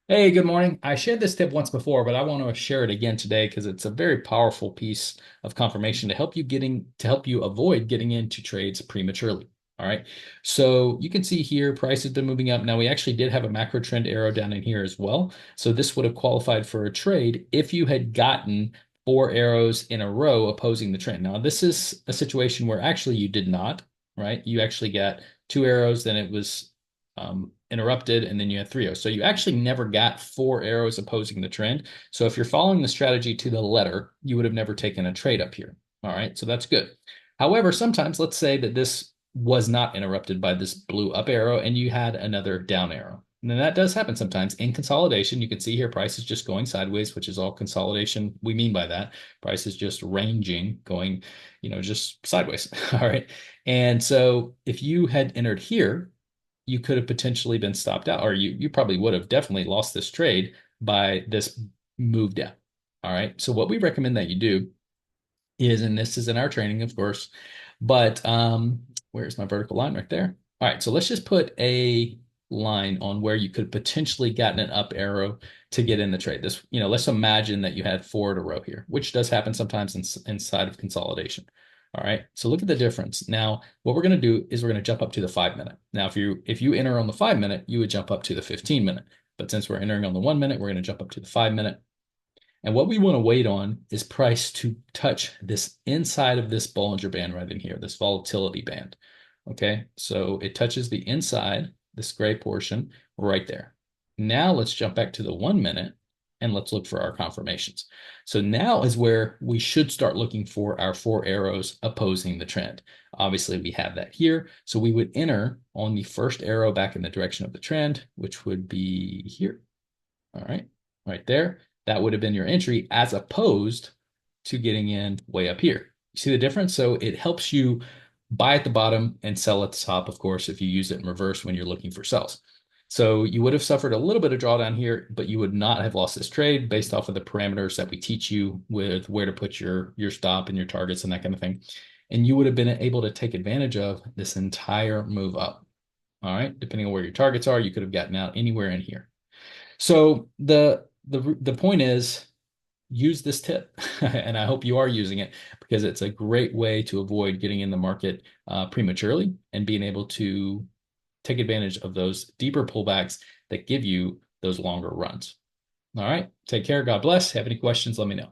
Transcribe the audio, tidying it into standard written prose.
Hey, good morning. I shared this tip once before, but I want to share it again today because it's a very powerful piece of confirmation to help you avoid getting into trades prematurely. All right. So you can see here price has been moving up. Now we actually did have a macro trend arrow down in here as well. So this would have qualified for a trade if you had gotten four arrows in a row opposing the trend. Now this is a situation where actually you did not, right? You actually got two arrows, then it was interrupted, and then you had three arrows. So you actually never got four arrows opposing the trend. So if you're following the strategy to the letter, you would have never taken a trade up here. All right, so that's good. However, sometimes let's say that this was not interrupted by this blue up arrow and you had another down arrow. And then that does happen sometimes in consolidation. You can see here price is just going sideways, which is all consolidation we mean by that. Price is just ranging, going, just sideways. All right. And so if you had entered here, you could have potentially been stopped out, or you probably would have definitely lost this trade by this move down. All right. So what we recommend that you do is, and this is in our training, of course, but where's my vertical line right there? All right. So let's just put a line on where you could potentially gotten an up arrow to get in the trade. This, let's imagine that you had four in a row here, which does happen sometimes inside of consolidation. All right. So look at the difference. Now, what we're going to do is we're going to jump up to the 5 minute. Now, if you enter on the 5 minute, you would jump up to the 15 minute. But since we're entering on the 1 minute, we're going to jump up to the 5 minute. And what we want to wait on is price to touch this inside of this Bollinger Band right in here, this volatility band. Okay, so it touches the inside, this gray portion right there. Now let's jump back to the 1 minute and let's look for our confirmations. So now is where we should start looking for our four arrows opposing the trend. Obviously, we have that here. So we would enter on the first arrow back in the direction of the trend, which would be here. All right, right there. That would have been your entry as opposed to getting in way up here. You see the difference? So it helps you buy at the bottom and sell at the top, of course, if you use it in reverse when you're looking for sells. So you would have suffered a little bit of drawdown here, but you would not have lost this trade based off of the parameters that we teach you with where to put your stop and your targets and that kind of thing. And you would have been able to take advantage of this entire move up. All right, depending on where your targets are, you could have gotten out anywhere in here. So the point is use this tip, and I hope you are using it because it's a great way to avoid getting in the market prematurely and being able to take advantage of those deeper pullbacks that give you those longer runs. All right, take care. God bless. Have any questions? Let me know.